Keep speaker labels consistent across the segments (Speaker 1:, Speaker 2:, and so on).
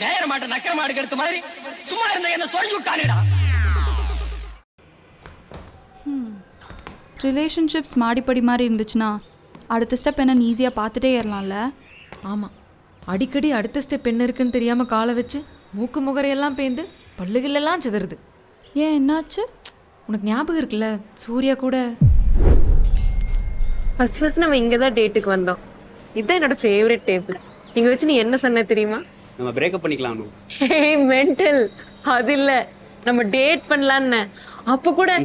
Speaker 1: நேர மாட்ட நக்கர மாடு எடுத்த மாதிரி சும்மா இருந்த என்ன சொல்லி விட்டானேடா.
Speaker 2: ரிலேஷன்ஷிப்ஸ் மாடிப்படி மாதிரி இருந்துச்சுன்னா அடுத்த ஸ்டெப் என்னன்னு ஈஸியாக பார்த்துட்டே ஏறலாம்ல.
Speaker 3: ஆமாம், அடிக்கடி அடுத்த ஸ்டெப் என்ன இருக்குன்னு தெரியாமல் காலை வச்சு மூக்கு முகரையெல்லாம் பேந்து பல்லுகளெல்லாம் சிதறுது.
Speaker 2: ஏன் என்னாச்சு?
Speaker 3: உனக்கு ஞாபகம் இருக்குல்ல, சூர்யா கூட
Speaker 4: ஃபர்ஸ்ட் நம்ம இங்கே தான் டேட்டுக்கு வந்தோம். இதுதான் என்னோட ஃபேவரட் டேபிள். இங்கே வச்சு நீ என்ன சொன்ன தெரியுமா?
Speaker 5: நம்ம பிரேக்கப் பண்ணிக்கலாம்.
Speaker 4: ஹே மென்டல், அது இல்ல, நம்ம டேட் பண்ணலான்னு. அப்ப கூட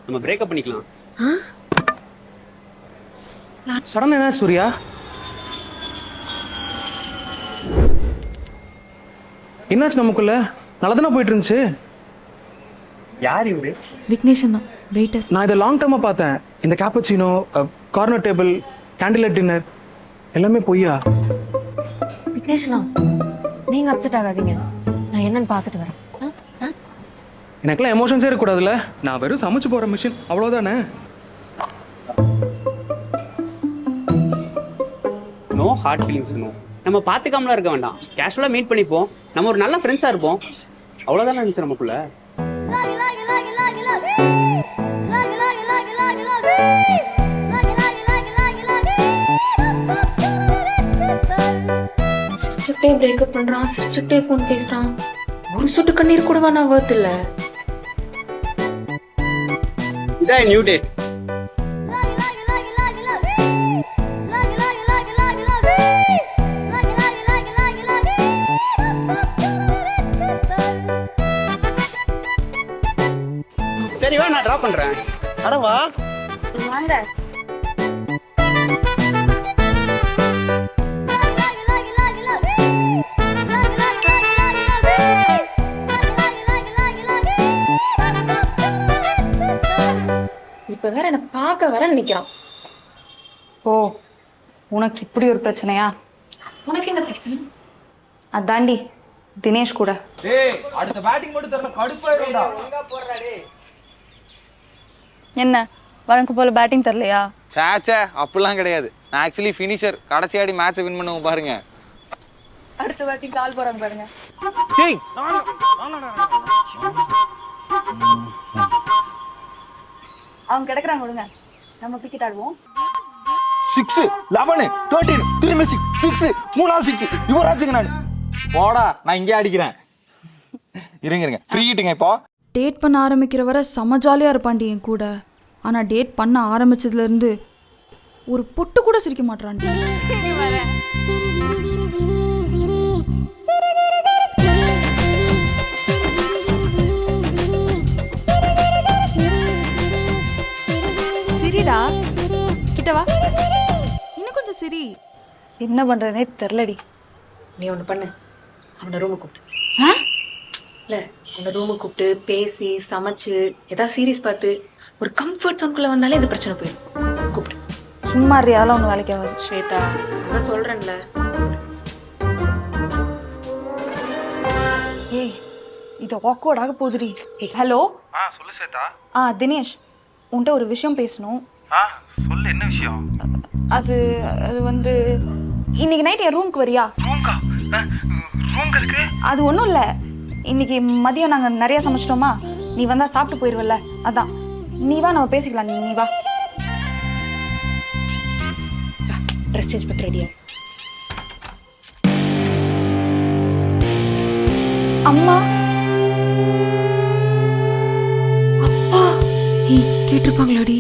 Speaker 5: நம்ம பிரேக்கப் பண்ணிக்கலாம்.
Speaker 6: சடன் என்ன சூர்யா? என்னாச்சு நமக்குள்ள? நல்லா தானே போயிட்டு இருந்துச்சு.
Speaker 5: யார் இவரு?
Speaker 3: விக்னேஷன் தான், வெயிட்டர்.
Speaker 6: நான் இதை லாங் டர்மா பார்த்தேன். இந்த cappuccino, corner table, candle dinner எல்லாமே பொய்யா?
Speaker 4: விக்னேஷனா, நீங்க அப்செட் ஆகாதீங்க, நான் என்னன்னு பார்த்துட்டு வரேன்.
Speaker 6: எனக்குலாம் எமோஷன்ஸே இருக்கக்கூடாதுல்ல. நான் வெறும் சமைச்சு போகிற மிஷின், அவ்வளோதானே.
Speaker 5: No hard feelings. நோ, நம்ம பார்த்துக்காமலாம் இருக்க வேண்டாம். கேஷுவலாக மீட் பண்ணிப்போம். நம்ம ஒரு நல்ல ஃப்ரெண்ட்ஸாக இருப்போம். அவ்வளோதானே இருந்துச்சு நமக்குள்ள.
Speaker 4: சிரிச்சுட்டே பிரேக்கப் பண்றான், சிரிச்சுட்டே ஃபோன் பேசுறான். ஒரு சொட்டு கண்ணீர் கூடவா நான் வர்த் இல்ல.
Speaker 5: இதான் நியூ டேட். சரி வா, நான் ட்ராப் பண்றேன். அட வா
Speaker 4: வாங்க. இப்ப வேற என்ன பார்க்க வர நிக்கிறான்.
Speaker 2: ஓ, உனக்கு இப்படி ஒரு பிரச்சனையா?
Speaker 4: உனக்கு என்ன பிரச்சனை?
Speaker 2: அதாண்டி தினேஷ் கூட.
Speaker 1: அடுத்த பேட்டிங் மட்டும் தரல, கடுப்பாயிரும்டா.
Speaker 2: என்ன வழக்கு போல பேட்டிங் தரலையா?
Speaker 7: சேச்சே, அப்படிலாம் கிடையாது. நான் ஆக்சுவலி ஃபினிஷர். கடைசியாடி மேட்சை வின் பண்ணுவோம் பாருங்க.
Speaker 2: அடுத்த பேட்டிங் கால் போறாங்க பாருங்க.
Speaker 7: டேய்,
Speaker 2: அவங்க கிடக்குறாங்க, விடுங்க, நம்ம கிரிக்கெட் ஆடுவோம்.
Speaker 8: 6 11 13 திரும்பி 6 மூணாவது 6 யுவராஜுங்க. நான் போடா, நான் இங்கே அடிக்கிறேன். இருங்க ஃப்ரீ ஹிட்டுங்க. இப்போ
Speaker 2: டேட் பண்ண ஆரம்பிக்கிற வரை செம ஜாலியாக இருப்பான்டி என் கூட. ஆனால் டேட் பண்ண ஆரம்பிச்சதுலேருந்து ஒரு பொட்டு கூட சிரிக்க மாட்டான்டி. சிரிடா, கிட்ட வா, இன்னும் கொஞ்சம் சிரி. என்ன பண்ணுறதுனே தெரிலடி.
Speaker 4: நீ ஒண்ணு பண்ணு, அவனை ரூமுக்கு கூப்பிட்டு. இல்ல, அவனை ரூமுக்கு கூப்பிட்டு பேசி சமைச்சு ஏதாவது சீரியஸ் பார்த்து ஒரு கம்ஃபர்ட் ஜோனுக்குள்ள வந்தாலே இந்த பிரச்சனை போயிடும். கூப்பிட்டு.
Speaker 2: சும்மா அதெல்லாம் ஒன்று வேலைக்கு ஆகாது.
Speaker 4: ஸ்வேதா, அதான் சொல்றேன்ல.
Speaker 2: ஏய், இது ஆக்வர்டாக போகுதுடி. ஹலோ.
Speaker 9: சொல்லு ஸ்வேதா.
Speaker 2: தினேஷ், உன்கிட்ட ஒரு விஷயம் பேசணும்.
Speaker 9: சொல்லு, என்ன விஷயம்?
Speaker 2: அது அது வந்து இன்னைக்கு நைட் என் ரூமுக்கு வரியா?
Speaker 9: ரூம்க்கு இருக்கு.
Speaker 2: அது ஒன்றும் இல்லை, இன்னைக்கு மதியம் நாங்கள் நிறையா சமைச்சிட்டோமா, நீ வந்தால் சாப்பிட்டு போயிடுவல்ல, அதான். நீ வா, நம்ம பேசிக்கலாம். நீ வா.
Speaker 4: ட்ரெஸ் சேஞ்ச் பண்ணி ரெடியா?
Speaker 2: அம்மா,
Speaker 4: அப்பா, கேட்டிருப்பாங்களாடி?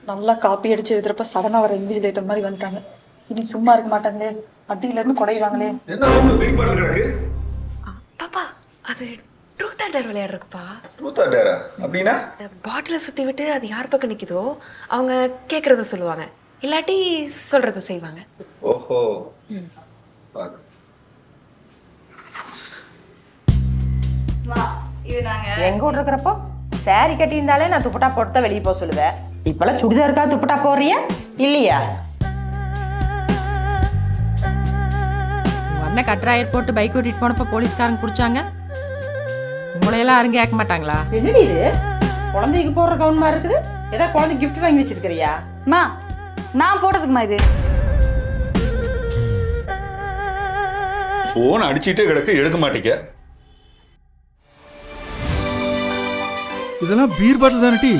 Speaker 2: நல்லா காப்பி அடிச்சு எழுதுறப்ப சடனாக வர இன்விஜிலேட்டர் மாதிரி வந்துட்டாங்க. இனி சும்மா இருக்க மாட்டாங்களே, அட்டியிலேருந்து குறைவாங்களே.
Speaker 4: பாப்பா, அது ட்ரூத் ஆர் டேர் விளையாடுறதுக்குப்பா.
Speaker 8: ட்ரூத் ஆர் டேரா அப்படின்னா?
Speaker 4: பாட்டிலை சுற்றி விட்டு அது யார் பக்கம் நிற்குதோ அவங்க கேட்குறத சொல்லுவாங்க, இல்லாட்டி சொல்கிறத செய்வாங்க.
Speaker 8: ஓஹோ. பாக்கு.
Speaker 10: எங்க வீட்டு இருக்கிறப்போ சாரி கட்டியிருந்தாலே நான் துப்பட்டா போட்டு வெளியே போக சொல்லுவேன். இப்பெல்லாம் சுடிதாருக்கா துப்பட்டா போடுறியா இல்லையா?
Speaker 11: உடனே கட்ராயர் போட்டு பைக் ஓட்டிட்டு போனப்போ போலீஸ்காரங்க பிடிச்சாங்க. உங்களையெல்லாம் யாரும் கேட்க மாட்டாங்களா?
Speaker 10: என்னடி இது குழந்தைக்கு போடுற கவுன் மாதிரி இருக்குது? ஏதாவது குழந்தை கிஃப்ட் வாங்கி வச்சிருக்கிறியா?
Speaker 2: மா நான் போடுறதுக்குமா இது?
Speaker 8: போன் அடிச்சுட்டே கிடக்கு, எடுக்க மாட்டேங்க.
Speaker 9: இதெல்லாம் பீர் பாட்டில் தானே டீ?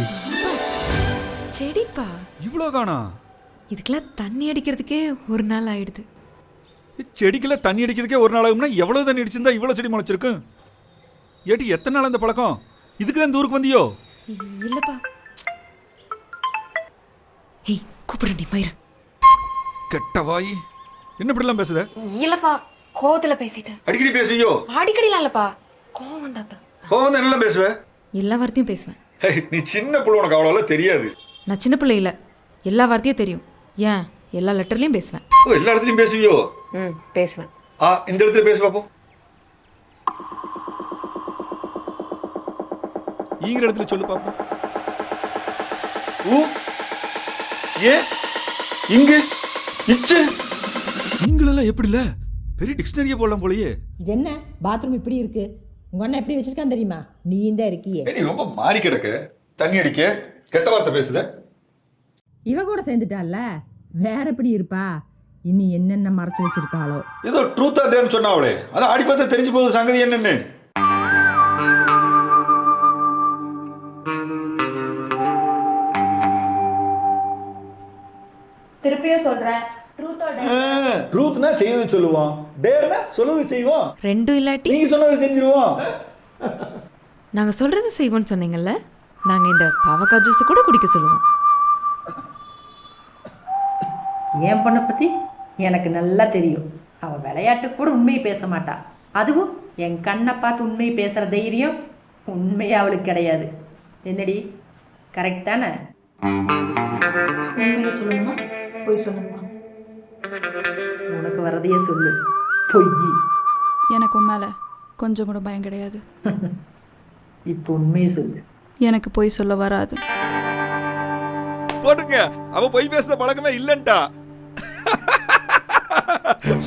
Speaker 3: செடிப்பா,
Speaker 9: இவ்வளோ காணா?
Speaker 3: இதுக்கெல்லாம் தண்ணி அடிக்கிறதுக்கே ஒரு நாள் ஆயிடுது.
Speaker 9: செடிக்கெல்லாம் தண்ணி அடிக்கிறதுக்கே ஒரு நாள் ஆகும்னா எவ்வளோ தண்ணி அடிச்சிருந்தா இவ்வளோ செடி முளைச்சிருக்கும்? ஏட்டி எத்தனை நாள் அந்த பழக்கம்? இதுக்கு தான் இந்த ஊருக்கு வந்தியோ?
Speaker 3: இல்லப்பா. ஏய் கூப்பிடுறேன், நீ மயிறு.
Speaker 9: கெட்ட வாய், என்ன இப்படிலாம் பேசுத?
Speaker 4: இல்லப்பா, கோவத்தில் பேசிட்டேன்.
Speaker 8: அடிக்கடி பேசுவியோ?
Speaker 4: அடிக்கடிலாம் இல்லப்பா, கோவம் வந்தாதான்.
Speaker 8: கோவம் தான் என்னெல்லாம் பேசுவேன்?
Speaker 3: எல்லா வார்த்தையும் பேசுவேன்.
Speaker 8: நீ சின்ன பிள்ளை, உனக்கு அவ்வளோ தெரியாது.
Speaker 3: நான் சின்ன பிள்ளை இல்லை, எல்லா வார்த்தையும் தெரியும். ஏன் எல்லா லெட்டர்லையும் பேசுவேன்.
Speaker 8: ஓ, எல்லா இடத்துலையும் பேசுவியோ?
Speaker 4: பேசுவேன்.
Speaker 8: இந்த இடத்துல பேசு பாப்போம்.
Speaker 9: ஈங்கிற இடத்துல சொல்லு பாப்போம்.
Speaker 8: ஏ இங்க இச்சு
Speaker 9: நீங்களெல்லாம் எப்படி இல்ல பெரிய டிக்ஷனரியே போடலாம் போலயே.
Speaker 10: இது என்ன பாத்ரூம் இப்படி இருக்கு? உங்க அண்ணன் எப்படி வச்சிருக்கான் தெரியுமா? நீ இந்த இருக்கியே.
Speaker 8: நீ ரொம்ப மாறி கிடக்க, தண்ணி அடிக்க, கெட்ட வார்த்தை பேசுத.
Speaker 10: இவ கூட சேர்ந்துட்டால, வேற எப்படி இருப்பா? இனி என்னென்ன மறைச்சு வச்சிருக்காளோ.
Speaker 8: ஏதோ ட்ரூத் ஆர் டேர்னு சொன்னாவளே, அதான் ஆடி பார்த்தா தெரிஞ்சு போகுது சங்கதி என்னன்னு.
Speaker 2: திருப்பியும் சொல்றேன்,
Speaker 8: ட்ரூத்னா செய்யறது சொல்லுவோம், டேர்னா சொல்லுது செய்வோம்.
Speaker 3: ரெண்டும் இல்லாட்டி
Speaker 8: நீங்க சொன்னதை செஞ்சிருவோம்.
Speaker 3: நாங்க சொல்றது செய்வோம்னு சொன்னீங்கல்ல, நாங்க இந்த பாவக்காய் ஜூஸ் கூட குடிக்க சொல்லுவோம்.
Speaker 10: என் பொண்ணை பத்தி எனக்கு நல்லா தெரியும். அவ விளையாட்டுக்கு கூட உண்மையை பேச மாட்டா. அதுவும் என் கண்ணை பார்த்து உண்மையை பேசுற தைரியம் உண்மையா அவளுக்கு கிடையாது. என்னடி கரெக்டான?
Speaker 2: உண்மையை சொல்லணுமா பொய் சொல்லணுமா?
Speaker 10: உனக்கு வரதையே சொல்லு, பொய்.
Speaker 2: எனக்கு உண்மையில கொஞ்சம் கூட பயம் கிடையாது.
Speaker 10: இப்போ உண்மையை சொல்லு.
Speaker 2: எனக்கு பொய் சொல்ல வராது.
Speaker 9: போடுங்க, அவ போய் பேசுற பழக்கமே இல்லன்ட்டா.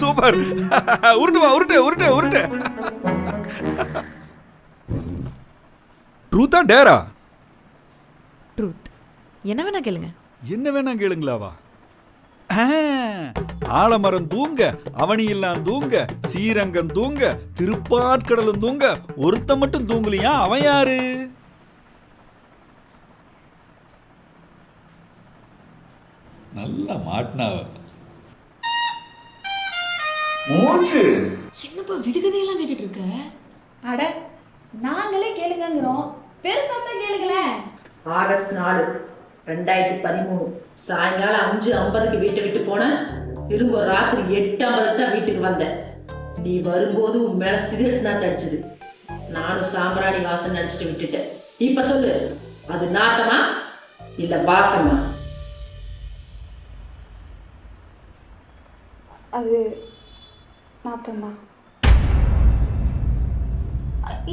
Speaker 9: சூப்பர், உருட்டுவா, உருட்டு உருட்டு உருட்டு. ட்ரூத்தா டேரா?
Speaker 3: ட்ரூத். என்ன வேணா கேளுங்க.
Speaker 9: என்ன வேணா கேளுங்களாவா? ஆலமரம் தூங்க, அவனியெல்லாம் தூங்க, சீரங்கம் தூங்க, திருப்பாற்கடலும் தூங்க, ஒருத்த மட்டும் தூங்கலையா? அவன் யாரு? நல்லா மாட்டினாவ.
Speaker 8: மூச்சு
Speaker 4: என்னப்பா விடுகதையெல்லாம் கேட்டுட்டு இருக்க?
Speaker 2: அட நாங்களே கேளுங்கிறோம், பெருசா தான் கேளுங்களேன்.
Speaker 10: ஆகஸ்ட் 4, 2013 சாயங்காலம் 5:50 வீட்டை விட்டு போனேன். திரும்ப ராத்திரி 8:50 தான் வீட்டுக்கு வந்தேன். நீ வரும்போது உன் மேல சிகரெட் நாத்து அடிச்சது. நானும் சாம்பிராணி வாசனை அடிச்சுட்டு விட்டுட்டேன். இப்ப சொல்லு, அது நாத்தமா இல்ல வாசமா?
Speaker 2: அது நாத்தம்தான்.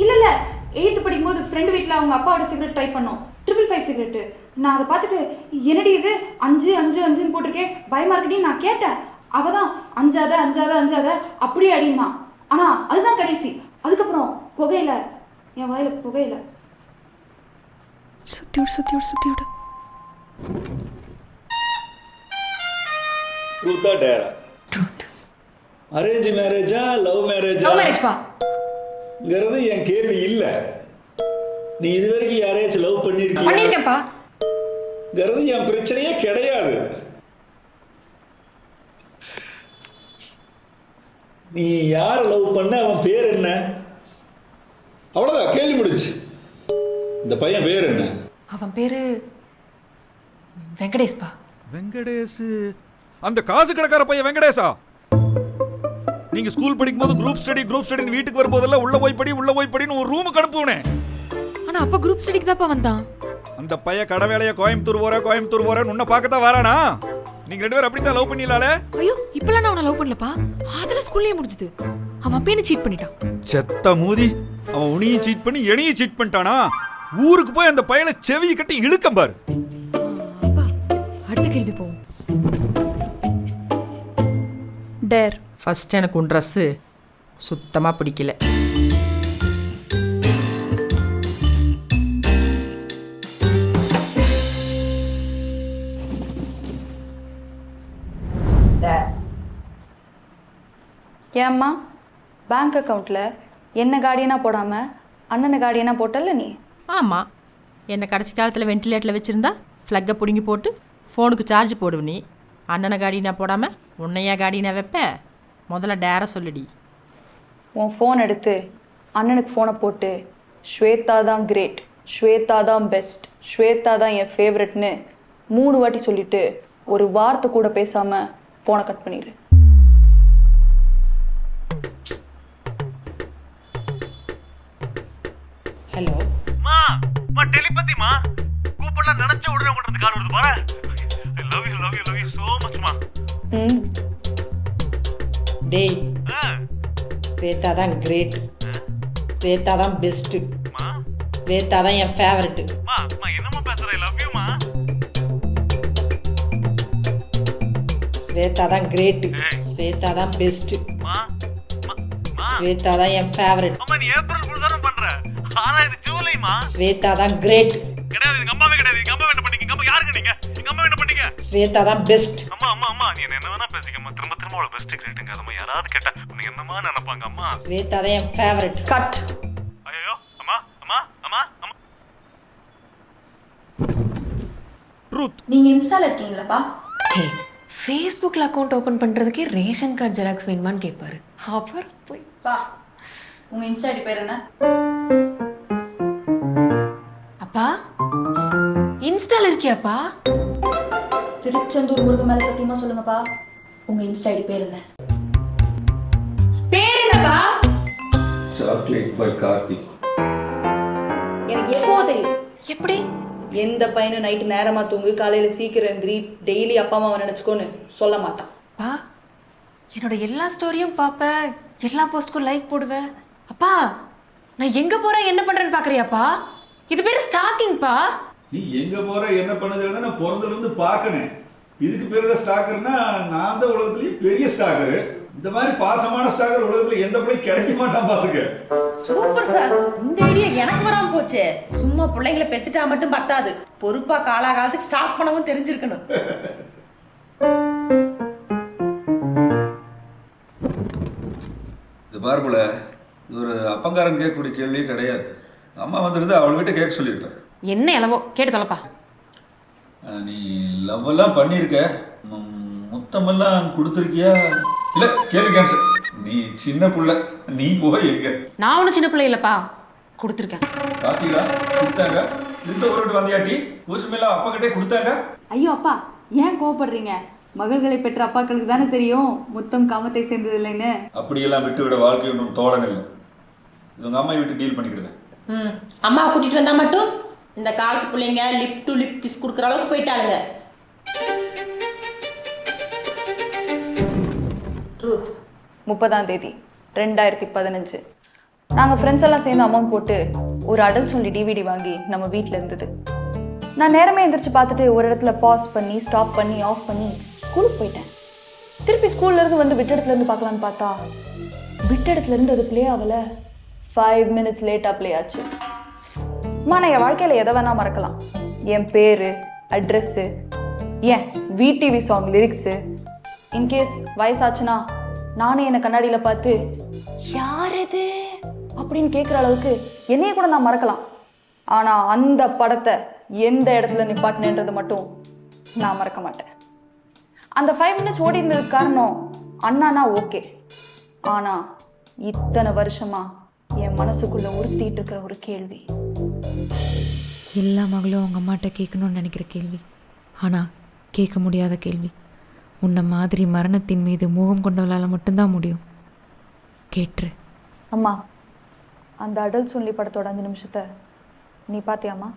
Speaker 2: இல்ல 8th படிக்கும்போது ஃப்ரெண்டு வீட்டில் அவங்க அப்பாவோட சிகரெட் ட்ரை பண்ணோம், 555 சிகரெட்டு. நான் அதை பார்த்துட்டு என்னடி இது 5 போட்டிருக்கே, பயமா இருக்கடி நான் கேட்டேன். அவ தான் அஞ்சாத அப்படியே அடினா. ஆனா அதுதான் கடைசி. அதுக்கப்புறம் புகையில, என் வாயில புகையில. சுத்தி விடு.
Speaker 8: ட்ரூத்தா டேரா?
Speaker 4: ட்ரூத்.
Speaker 8: அரேஞ்ச் மேரேஜா லவ் மேரேஜா?
Speaker 4: லவ் மேரேஜ்ப்பா.
Speaker 8: ங்கிறது என் கேள்வி இல்ல. நீ இதுவரைக்கும் யாரையாச்சும் லவ் பண்ணிருக்கியா?
Speaker 4: பண்ணிருக்கேன்ப்பா.
Speaker 8: ங்கிறது என் பிரச்சனையே கிடையாது. நீ யார லவ் பண்ண, அவன் பேர் என்ன? அவ்வளவுதான், கேள்வி முடிச்சு. இந்த பையன் பேர் என்ன?
Speaker 4: அவன் பேரு வெங்கடேஷ்பா.
Speaker 9: வெங்கடேஷ்? அந்த காசு கடைக்கார பையன் வெங்கடேஷா? நீ நீங்க ஸ்கூல் படிக்கும்போது குரூப் ஸ்டடின்னு வீட்டுக்கு வரும்போதெல்லாம் உள்ள போய் படின்னு ஒரு ரூமுக்கு அனுப்புவனே.
Speaker 3: ஆனா அப்ப குரூப் ஸ்டடிக்கு தான்ப்பா வந்தான்.
Speaker 9: அந்த பைய கடை வேலைய கோயம்புத்தூர் போறேன்னு உன்னை பார்க்கத்தான் வரானா? நீங்க 2 பேரும் அப்படித்தான் லவ் பண்ணிடலாலே.
Speaker 3: ஐயோ இப்பெல்லாம் நான் அவனை லவ் பண்ணலப்பா. அதெல்லாம் ஸ்கூல்லயே முடிஞ்சது. அவன் அப்பயே சீட் பண்ணிட்டான்.
Speaker 9: செத்த மூதி, அவன் உனியும் சீட் பண்ணி என்னையும் சீட் பண்ணிட்டானா? ஊருக்கு போய் அந்த பையனை செவியை கட்டி இழுக்கம் பாரு.
Speaker 3: அப்பா அடுத்த கேள்வி போவோம். டேர்.
Speaker 11: ஃபர்ஸ்ட் எனக்கு உன் ட்ரெஸ்ஸு சுத்தமாக பிடிக்கல.
Speaker 2: ஏம்மா பேங்க் அக்கௌண்ட்டில் என்ன கார்டியனா போடாமல் அண்ணனை கார்டியனா போட்டல நீ?
Speaker 11: ஆமாம், என்னை கடைசி காலத்தில் வென்டிலேட்டரில் வச்சுருந்தா ஃப்ளக்கை பிடுங்கி போட்டு ஃபோனுக்கு சார்ஜ் போடுவ நீ. அண்ணனை காடினா போடாமல் உன்னையா காடினா வைப்ப? முதல்ல டேரை சொல்லுடி.
Speaker 2: உன் ஃபோன் எடுத்து அண்ணனுக்கு ஃபோனை போட்டு ஸ்வேதா தான் கிரேட், ஸ்வேதா தான் பெஸ்ட், ஸ்வேதா தான் என் ஃபேவரெட்னு 3 வாட்டி சொல்லிவிட்டு ஒரு வார்த்தை கூட பேசாமல் ஃபோனை கட் பண்ணிடு.
Speaker 10: ஹலோ
Speaker 1: மா டெலிபதிமா கூப்பிடல நினைச்ச உடனே உங்கள்ட்ட கால் வருது பாரு. I love you so much மா.
Speaker 10: டேய், ஸ்வேதா தான் கிரேட், ஸ்வேதா தான் பெஸ்ட், ஸ்வேதா தான் என் ஃபேவரட்.
Speaker 1: என்னமா பேசுற? I love you மா.
Speaker 10: ஸ்வேதா தான் கிரேட், ஸ்வேதா தான் பெஸ்ட், ஸ்வேதா தான் என் ஃபேவரட்.
Speaker 1: அம்மா நீ ஏப்ரல் ஃபுல் தான பண்ற. ஆனா இது ஜூலை மா.
Speaker 10: ஸ்வேதா தான் கிரேட்.
Speaker 1: கிடையாது, எங்க அம்மாவே கிடையாது. எங்க அம்மா என்ன பண்ணீங்க? எங்க அம்மா யாருங்க நீங்க? எங்க அம்மா என்ன பண்ணீங்க?
Speaker 10: ஸ்வேதா தான் பெஸ்ட்.
Speaker 1: அம்மா நீ என்ன வேணா பேசிக்கம்மா. திரும்ப அவள பெஸ்ட் கிரேட்ங்க. அதமா யாராவது கேட்டா நீ என்னமா நினைப்பாங்க அம்மா?
Speaker 10: ஸ்வேதா தான் என் ஃபேவரட்.
Speaker 2: கட்.
Speaker 1: ஐயோ அம்மா.
Speaker 9: ட்ரூத்.
Speaker 2: நீங்க இன்ஸ்டால இருக்கீங்களாப்பா?
Speaker 4: ஃபேஸ்புக்கில் அக்கௌண்ட் ஓப்பன் பண்ணுறதுக்கே ரேஷன் கார்டு ஜெராக்ஸ் வேணுமான்னு கேட்பாரு. அப்புறம் போய்
Speaker 2: பா உங்க இன்ஸ்டா ஐடி பேர் என்ன?
Speaker 4: அப்பா இன்ஸ்டால இருக்கியாப்பா?
Speaker 2: திருச்செந்தூர் முருகன் மேல சத்தியமா சொல்லுங்கப்பா, உங்க இன்ஸ்டா ஐடி பேர் என்ன? பேர் என்னப்பா?
Speaker 8: Chocolate by Karthik.
Speaker 2: எனக்கு எப்போ தெரியும்.
Speaker 4: எப்படி?
Speaker 2: எந்த பையனும் நைட்டு நேரமா தூங்கு காலையில சீக்கிரம் எந்திரி டெய்லி அப்பா அம்மாவை நினைச்சுக்கோன்னு சொல்ல மாட்டான்.
Speaker 4: பா என்னோட எல்லா ஸ்டோரியும் பாப்ப, எல்லா போஸ்ட்க்கும் லைக் போடுவேன். அப்பா நான் எங்க போறேன் என்ன பண்றேன்னு பாக்குறியாப்பா? இது பேரு ஸ்டாக்கிங்ப்பா.
Speaker 9: நீ எங்க போற என்ன பண்ணதுல நான் பிறந்ததுல இருந்து பாக்கனேன். இதுக்கு பேரு தான் ஸ்டாக்கர்னா நான் தான் உலகத்திலேயே பெரிய ஸ்டாக்கர். இந்த மாதிரி பாசமான ஸ்டாக்கர் உலகத்துல எந்த பிள்ளை கிடைக்க மாட்டான் பாத்துக்க.
Speaker 10: சூப்பர் சார், இந்த ஐடியா எனக்கு வராம போச்சே. சும்மா பிள்ளைங்களை பெத்துட்டா மட்டும் பத்தாது, பொறுப்பா காலாகாலத்துக்கு ஸ்டாக் பண்ணவும் தெரிஞ்சிருக்கணும்.
Speaker 9: இது பார்புல இது ஒரு அப்பங்காரன் கேட்கக்கூடிய கேள்வியே கிடையாது. அம்மா வந்துருந்து அவள் வீட்டை கேட்க சொல்லியிருப்பேன்.
Speaker 4: என்ன இளவோ கேட்டு தொலைப்பா.
Speaker 9: நீ லவ் எல்லாம் பண்ணியிருக்க, முத்தமெல்லாம் கொடுத்துருக்கியா? இல்ல கேள்வி கேன்சல். நீ சின்ன புள்ள, நீ போய் எங்க?
Speaker 4: நான் ஒன்றும் சின்ன பிள்ளை இல்லப்பா, கொடுத்துருக்கேன்.
Speaker 9: பாத்தீங்களா கொடுத்தாங்க. இந்த ஒரு வாட்டி வந்தியாட்டி கோசுமெல்லாம் அப்பா கிட்டே கொடுத்தாங்க.
Speaker 2: ஐயோ அப்பா ஏன் கோவப்படுறீங்க? மகள்களை பெற்ற அப்பாக்களுக்கு தானே தெரியும் முத்தம் காமத்தை சேர்ந்தது இல்லைன்னு.
Speaker 9: அப்படியெல்லாம் விட்டு விட வாழ்க்கை ஒன்றும் தோழன் இல்லை. இது உங்க அம்மா விட்டு டீல் பண்ணிக்கிடுது.
Speaker 10: அம்மா கூட்டிட்டு வந்தா மட்டும் இந்த காலத்து பிள்ளைங்க லிப் டு லிப் கிஸ் கொடுக்குற அளவுக்கு போயிட்டாளுங்க.
Speaker 2: ட்ரூத் 30ஆம் தேதி 2015 நாங்கள் ஃப்ரெண்ட்ஸ் எல்லாம் சேர்ந்து அமௌண்ட் போட்டு ஒரு அடல்ட் சொல்லி டிவிடி வாங்கி நம்ம வீட்டில் இருந்தது. நான் நேரமே எந்திரிச்சு பார்த்துட்டு ஒரு இடத்துல பாஸ் பண்ணி ஸ்டாப் பண்ணி ஆஃப் பண்ணி ஸ்கூலுக்கு போயிட்டேன். திருப்பி ஸ்கூல்லேருந்து வந்து விட்ட இடத்துலேருந்து பார்க்கலான்னு பார்த்தா விட்ட இடத்துலேருந்து அது ப்ளே ஆகலை. 5 minutes லேட்டாக ப்ளே ஆச்சு. நான் என் வாழ்க்கையில் எதை வேணால் மறக்கலாம். என் பேர், அட்ரெஸ்ஸு, ஏன் விடிவி சாங் லிரிக்ஸு. இன்கேஸ் வயசாச்சுன்னா நானே என்னை கண்ணாடியில் பார்த்து யார் இது அப்படின்னு கேட்குற அளவுக்கு என்னைய கூட நான் மறக்கலாம். ஆனால் அந்த படத்தை எந்த இடத்துல நிப்பாட்டினேன்றது மட்டும் நான் மறக்க மாட்டேன். அந்த 5 minutes ஓடி இருந்ததுக்கு காரணம் அண்ணானா ஓகே. ஆனால் இத்தனை வருஷமா என் மனசுக்குள்ள உறுத்திட்டு இருக்கிற ஒரு கேள்வி.
Speaker 3: எல்லா மகளும் அவங்க அம்மாட்ட கேட்கணும்னு நினைக்கிற கேள்வி, ஆனால் கேட்க முடியாத கேள்வி. உன்னை மாதிரி மரணத்தின் மீது மோகம் கொண்டவளால் மட்டும்தான் முடியும். கேட்டுரு.
Speaker 2: அம்மா, அந்த அடல்ட் சொல்லி படத்தோட 5 நிமிஷத்தை நீ பார்த்தியாம்மா?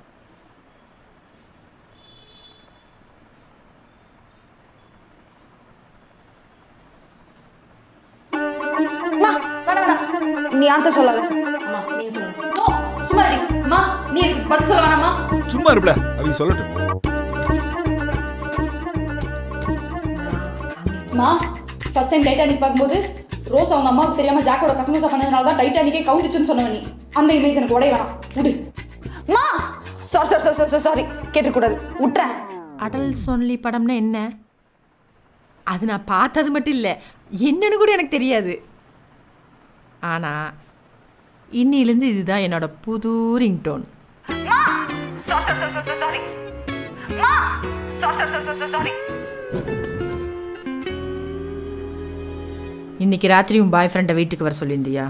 Speaker 2: நீ ஆன்சர் சொல்லாத.
Speaker 4: நீங்க சொல்லுங்க.
Speaker 2: ஓ, சும்மா இரு. அம்மா, நீ இதுக்கு பதில் சொல்ல வேணாமா?
Speaker 9: சும்மா இருப்பல அவங்க சொல்லட்டும்.
Speaker 2: அம்மா, ஃபர்ஸ்ட் டைம் டைட்டானிக் பார்க்கும்போது ரோஸ் அவங்க அம்மாவுக்கு தெரியாம ஜாக்கோட கசமசா பண்ணதுனால தான் டைட்டானிக்கே கவுந்துச்சுன்னு சொன்னவ நீ. அந்த இமேஜ் எனக்கு உடைய வேணாம், விடு. அம்மா, சாரி கேட்டுக்கூடாது, விட்டுறேன்.
Speaker 11: அடல் சொல்லி படம்னா என்ன? அது நான் பார்த்தது மட்டும் இல்லை, என்னன்னு கூட எனக்கு தெரியாது. ஆனால் இன்னிலேருந்து இதுதான் என்னோட புது ரிங்டோன். இன்னைக்கு ராத்திரி உன் பாய் ஃப்ரெண்டை வீட்டுக்கு வர சொல்லியிருந்தியா?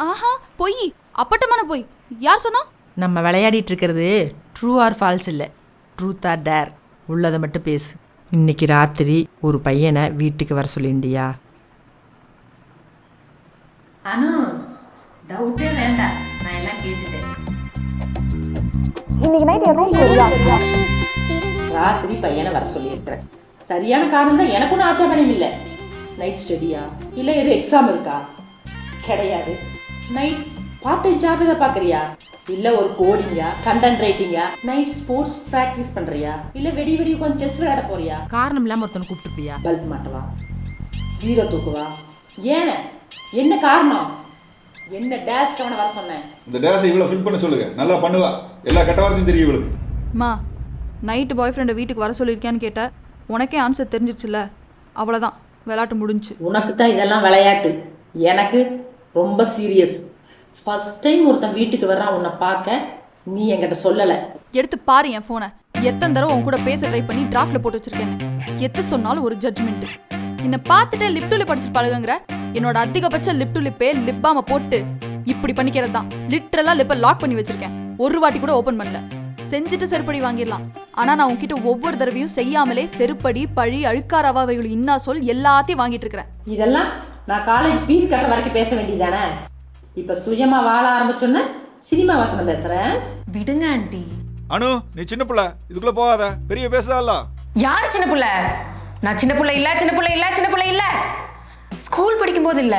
Speaker 2: ஆஹா, பொய், அப்பட்டமான பொய். யார் சொன்னா?
Speaker 11: நம்ம விளையாடிட்டு இருக்கிறது ட்ரூ ஆர் ஃபால்ஸ் இல்லை, ட்ரூத் ஆர் டேர். உள்ளதை மட்டும் பேசு. இன்னைக்கு ராத்திரி ஒரு பையனை வீட்டுக்கு வர சொல்லியிருந்தியா?
Speaker 10: அனு, டவுட்டே வேண்டாம், நான் எல்லாம் கேட்டுட்டேன்.
Speaker 2: இன்னைக்கு நைட் என் ரூம் போறியா?
Speaker 10: ராத்திரி பையனை வர சொல்லியிருக்கிறேன். சரியான காரணம் தான், எனக்கு ஒன்றும் ஆட்சேபணம் இல்லை. நைட் ஸ்டடியா இல்லை எது எக்ஸாம் இருக்கா? கிடையாது. நைட் பார்ட் டைம் ஜாப் எதாவது பார்க்குறியா? இல்லை ஒரு கோடிங்கா, கண்டென்ட் ரைட்டிங்கா, நைட் ஸ்போர்ட்ஸ் ப்ராக்டிஸ் பண்ணுறியா, இல்லை வெடி கொஞ்சம் செஸ் விளையாட போறியா?
Speaker 11: காரணம் இல்லாமல் ஒருத்தனை கூப்பிட்டுருப்பியா?
Speaker 10: பல்ப் மாட்டவா, வீர தூக்குவா? ஏன், என்ன காரணம்? என்ன டேஸ்க்கு அவனை வர சொன்னேன்?
Speaker 9: இந்த டேஸை இவ்வளோ ஃபில் பண்ண சொல்லுங்க, நல்லா பண்ணுவா, எல்லா கெட்ட வார்த்தையும் தெரியும் இவளுக்கு.
Speaker 2: அம்மா, நைட்டு பாய் ஃப்ரெண்டை வீட்டுக்கு வர சொல்லியிருக்கியான்னு கேட்ட உனக்கே ஆன்சர் தெரிஞ்சிருச்சுல்ல, அவ்வளோதான், விளையாட்டு முடிஞ்சு.
Speaker 10: உனக்கு தான் இதெல்லாம் விளையாட்டு, எனக்கு ரொம்ப சீரியஸ். ஃபர்ஸ்ட் டைம் ஒருத்தன் வீட்டுக்கு வர்றான் உன்னை பார்க்க, நீ என்கிட்ட சொல்லலை.
Speaker 2: எடுத்து பாரு என் ஃபோனை. எத்தனை தடவை உன் கூட பேச ட்ரை பண்ணி டிராஃப்ட்ல போட்டு வச்சிருக்கேன்னு. எது சொன்னாலும் ஒரு ஜட்ஜ்மெண்ட். என்னை பார்த்துட்டு லிப் டு லிப் படிச்சு பழகுங்கிற. என்னோட அதிகபட்ச லிப் டு லிப்பே லிப் பாம போட்டு இப்படி பண்ணிக்கிறது தான். லிட்டரலா லிப்பை லாக் பண்ணி வச்சிருக்கேன், ஒரு வாட்டி கூட ஓப்பன் பண்ணல. செஞ்சுட்டு செருப்படி வாங்கிடலாம், ஆனா நான் உன்கிட்ட ஒவ்வொரு தடவையும் செய்யாமலே செருப்படி, பழி, அழுக்காரவா, வைகள், இன்னா சொல் எல்லாத்தையும் வாங்கிட்டு இருக்கிறேன்.
Speaker 10: இதெல்லாம் நான் காலேஜ் ஃபீஸ் கட்ட வரைக்கும் பேச வேண்டியதானே? இப்ப சுயமா வாழ ஆரம்பிச்சோன்னா சினிமா வாசனம் பேசுறேன்.
Speaker 4: விடுங்க ஆண்டி.
Speaker 9: அனு, நீ சின்ன பிள்ளை, இதுக்குள்ள போகாத, பெரிய பேசுதா?
Speaker 4: யார் சின்ன புள்ள? நான் சின்ன புள்ள இல்ல. ஸ்கூல் படிக்கும் போது இல்ல,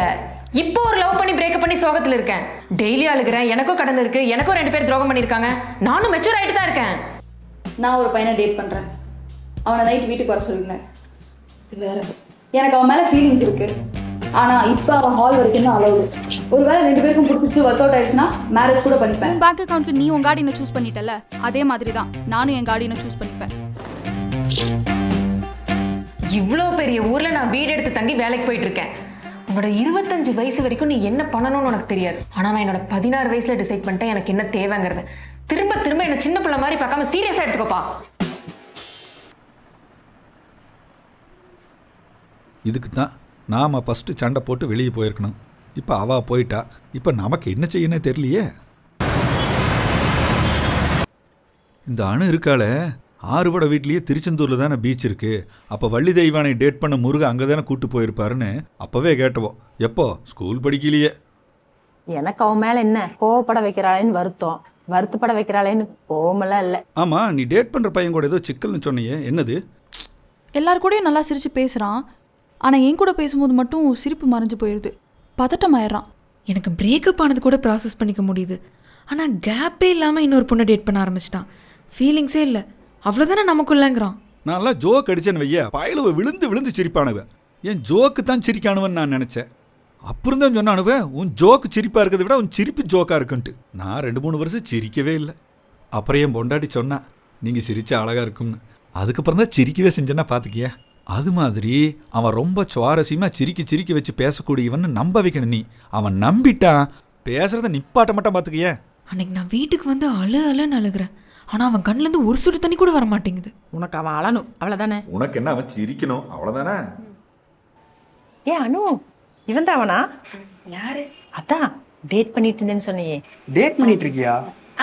Speaker 4: இப்போ ஒரு லவ் பண்ணி பிரேக்கப் பண்ணி சோகத்துல இருக்கேன். டெய்லி அழுகிறேன். எனக்கும் கடந்து இருக்கு, எனக்கும் 2 பேர் துரோகம் பண்ணிருக்காங்க. நானும் மெச்சூர் ஆயிட்டு தான் இருக்கேன்.
Speaker 2: நான் ஒரு பையனை டேட் பண்றேன். அவனை நைட் வீட்டுக்கு வர சொல்லியிருந்தேன். வேற, எனக்கு அவன் மேல ஃபீலிங்ஸ் இருக்கு. ஆனா இப்ப அவன் ஹால் வரைக்கும் தான் அலௌடு. ஒருவேளை 2 பேருக்கும் பிடிச்சிச்சு, ஒர்க் அவுட் ஆயிடுச்சுன்னா மேரேஜ் கூட பண்ணிப்பேன். உன் பேங்க் அக்கௌண்ட்க்கு நீ உன் கார்டினை சூஸ் பண்ணிட்டல, அதே மாதிரி தான் நானும் என் கார்டினை சூஸ் பண்ணிப்பேன்.
Speaker 4: இவ்வளோ பெரிய ஊர்ல நான் வீடு எடுத்து தங்கி வேலைக்கு போயிட்டு இருக்கேன். உன்னோட 25 வயசு வரைக்கும் நீ என்ன பண்ணணும்னு உனக்கு தெரியாது. ஆனா நான் என்னோட 16 வயசுல டிசைட் பண்ணிட்டேன் எனக்கு என்ன தேவைங்கிறது. திரும்ப என்ன சின்ன பிள்ளை மாதிரி பார்க்காம சீரியஸா எடுத்துக்கோப்பா.
Speaker 9: இதுக்கு தான் நாம ஃபர்ஸ்ட் சண்டை போட்டு வெளியே போயிருக்கணும். இப்போ அவ போயிட்டா, இப்போ நமக்கு என்ன செய்யணும் தெரியலையே. இந்த அணு இருக்காளே, ஆறுபட வீட்லேயே திருச்செந்தூரில் தானே பீச் இருக்கு. அப்போ வள்ளி தெய்வானை டேட் பண்ண முருக அங்கே தானே கூட்டு போயிருப்பாருன்னு அப்போவே கேட்டவோம். எப்போ? ஸ்கூல் படிக்கலையே.
Speaker 10: எனக்கு அவன் மேல என்ன கோவப்பட வைக்கிறாளேன்னு வருத்தப்பட வைக்கிறாளேன்னு கோவமெல்லாம் இல்லை.
Speaker 9: ஆமாம், நீ டேட் பண்ணுற பையன் கூட ஏதோ சிக்கல்னு சொன்னியே, என்னது?
Speaker 2: எல்லாரு கூடயும் நல்லா சிரிச்சு பேசுறான், ஆனா என் கூட பேசும்போது மட்டும் சிரிப்பு மறைஞ்சு போயிடுது, பதட்டம் ஆயிடுறான்.
Speaker 3: எனக்கு பிரேக்கப் ஆனது கூட ப்ராசஸ் பண்ணிக்க முடியுது. ஆனால் கேப்பே இல்லாமல் இன்னொரு பொண்ணை டேட் பண்ண ஆரம்பிச்சிட்டான். ஃபீலிங்ஸே இல்லை, அவ்வளோதானே நமக்குள்ளங்கிறான்.
Speaker 9: நான்லாம் ஜோக் அடிச்சேன்னு வைய, பயலுவ விழுந்து சிரிப்பானுவ. என் ஜோக்கு தான் சிரிக்கானுவன்னு நான் நினச்சேன். அப்புறம் தான் சொன்னானுவ, உன் ஜோக்கு சிரிப்பாக இருக்கிறத விட உன் சிரிப்பு ஜோக்காக இருக்குன்ட்டு. நான் 2-3 வருஷம் சிரிக்கவே இல்லை. அப்புறம் என் பொண்டாட்டி சொன்னா, நீங்கள் சிரிச்சா அழகாக இருக்கும்னு. அதுக்கப்புறம் தான் சிரிக்கவே செஞ்சேன்னா பார்த்துக்கிய. அது மாதிரி அவன் ரொம்ப சுவாரஸ்யமாக சிரிக்க வச்சு பேசக்கூடியவன்னு நம்ப வைக்கணும் நீ. அவன் நம்பிட்டான், பேசுறத நிப்பாட்ட மாட்டான் பார்த்துக்கிய.
Speaker 3: அன்னைக்கு நான் வீட்டுக்கு வந்து அழுன்னு அழுகிறேன். ஆனால் அவன் கண்ணிலேருந்து ஒரு சுடு தண்ணி கூட வர மாட்டேங்குது.
Speaker 11: உனக்கு அவன் அழணும், அவ்வளோதானே.
Speaker 9: உனக்கு என்ன, அவன் சிரிக்கணும், அவ்வளோதானே.
Speaker 10: ஏன் அனு, இவன் தான் அவனா?
Speaker 4: யாரு?
Speaker 10: அதான் டேட் பண்ணிட்டு இருந்தேன்னு சொன்னியே.
Speaker 5: டேட் பண்ணிட்டு இருக்கியா?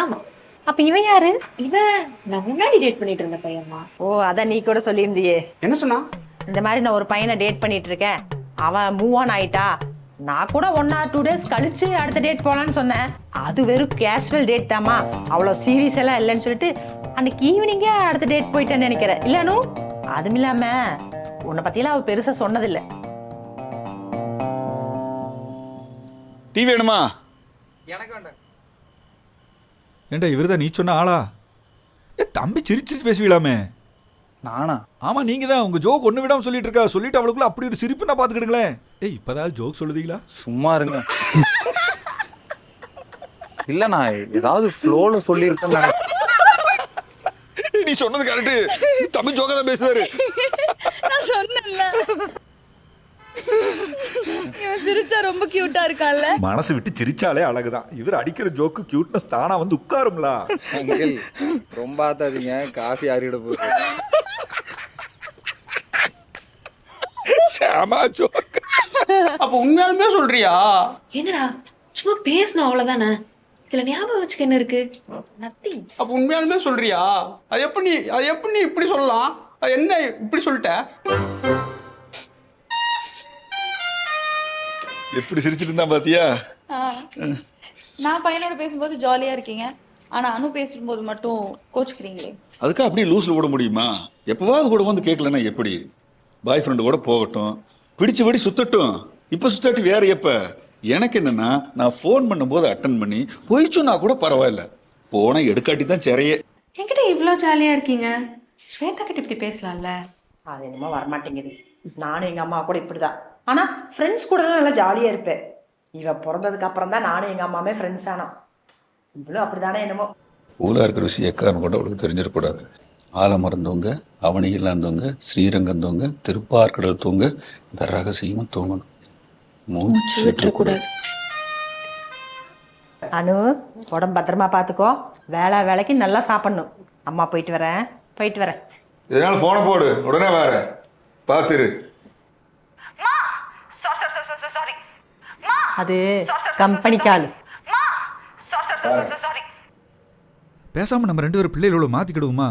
Speaker 4: ஆமா.
Speaker 10: அப்ப இவன் யாரு?
Speaker 4: இவன் நான் முன்னாடி டேட் பண்ணிட்டு இருந்த பையன்மா.
Speaker 10: ஓ, அதான் நீ கூட சொல்லியிருந்தியே.
Speaker 5: என்ன சொன்னா?
Speaker 10: இந்த மாதிரி நான் ஒரு பையனை டேட் பண்ணிட்டு இருக்கேன், அவன் மூவ் ஆன் ஆயிட்டா,
Speaker 11: நான் கூட 1 or 2 days கழிச்சு அடுத்த டேட் போகலான்னு சொன்னேன். அது வெறும் கேஷுவல் டேட் தாமா, அவ்வளோ சீரியஸ் எல்லாம் இல்லைன்னு சொல்லிட்டு அன்னைக்கு ஈவினிங்கே அடுத்த டேட் போயிட்டேன்னு நினைக்கிறேன். இல்லனு அதுவும் இல்லாம உன்னை பத்தியெல்லாம் அவ பெருசா சொன்னதில்லை.
Speaker 8: டீ வேணுமா?
Speaker 9: ஏண்டா இவர்தான் நீ சொன்ன ஆளா? தம்பி சிரிச்சு பேசுவீங்களாமே.
Speaker 8: நானா?
Speaker 9: ஆமா நீங்க தான். உங்க ஜோக் ஒண்ணு விடாம சொல்லிட்டு இருக்கா. சொல்லிட்டு அவளுக்குள்ள அப்படி ஒரு சிரிப்பு நான் பாத்துக்கிடுங்களேன். இப்பதான் ஜோக் சொல்லுதீங்களா?
Speaker 8: சும்மா இருங்க. இல்ல நான் ஏதாவது ஃப்ளோல சொல்லியிருக்கேன். நீ சொன்னது கரெக்ட். தம்பி ஜோக்கா தான் பேசுறாரு.
Speaker 2: நான் சொன்னேன்ல, இவன் சிரிச்சா ரொம்ப கியூட்டா இருக்கான்ல.
Speaker 9: மனசு விட்டு சிரிச்சாலே அழகுதான். இவர் அடிக்கிற ஜோக்கு கியூட்னஸ் தானா வந்து உட்காரும்ல.
Speaker 7: அங்கிள் ரொம்ப ஆத்தாதீங்க, காஃபி ஆறிட போகுது.
Speaker 8: சாமா ஜோக்.
Speaker 5: அப்ப உண்மையாலுமே சொல்றியா?
Speaker 4: என்னடா சும்மா பேசணும் அவ்வளவுதானே, இதுல ஞாபகம் வச்சுக்க என்ன இருக்கு? நத்திங்.
Speaker 5: அப்ப உண்மையாலுமே சொல்றியா? அது எப்படி நீ இப்படி சொல்லலாம்? அது என்ன இப்படி சொல்லிட்ட?
Speaker 8: எப்படி சிரிச்சிட்டு இருந்தா பாத்தியா?
Speaker 2: நான் பையனோட பேசும்போது ஜாலியா இருக்கீங்க, ஆனா அனு பேசும்போது மட்டும் கோச்சுக்கிறீங்களே.
Speaker 8: அதுக்கு அப்படியே லூஸ்ல விட முடியுமா? எப்பவாவது கூட வந்து கேட்கலன்னா எப்படி? பாய் ஃப்ரெண்டு கூட போகட்டும், பிடிச்சபடி சுத்தட்டும். இப்ப சுத்தாட்டி வேற எப்ப? எனக்கு என்னன்னா, நான் ஃபோன் பண்ணும்போது அட்டன் பண்ணி போய் சொன்னா கூட பரவாயில்ல, போன எடுக்காட்டி தான் சிறையே.
Speaker 4: என்கிட்ட இவ்வளோ ஜாலியா இருக்கீங்க, ஸ்வேதா கிட்ட இப்படி பேசலாம்ல?
Speaker 11: அது என்னமோ வரமாட்டேங்குது. நானும் எங்க அம்மா கூட இப்படிதான். ஆனா ஃப்ரெண்ட்ஸ் கூட நல்லா ஜாலியா இருப்பேன். இவ பிறந்ததுக்கு அப்புறம் தான் நானும் எங்க அம்மாவே ஃப்ரெண்ட்ஸ் ஆனோம். இவ்வளோ அப்படிதானே என்னமோ.
Speaker 8: ஊழா இருக்கிற விஷயம் எக்காரணம் கூட அவளுக்கு தெரிஞ்சிடக்கூடாது. ஆலமரந்தவங்க, அவனியில் இருந்தவங்க, ஸ்ரீரங்கந்தவங்க, திருப்பார்கடல் தூங்க, இந்த ரகசியமும் தூங்கணும். மூச்சு விட்டுறக்கூடாது.
Speaker 11: அனு, உடம்பு பத்திரமா பார்த்துக்கோ. வேலைக்கு நல்லா சாப்பிடணும். அம்மா போயிட்டு வரேன்.
Speaker 8: இதனால போன போடு, உடனே வேற பார்த்துரு.
Speaker 11: அது கம்பெனி கால்.
Speaker 9: பேசாம நம்ம 2 பேரும் பிள்ளைகளோட மாத்திக்கிடுவோமா?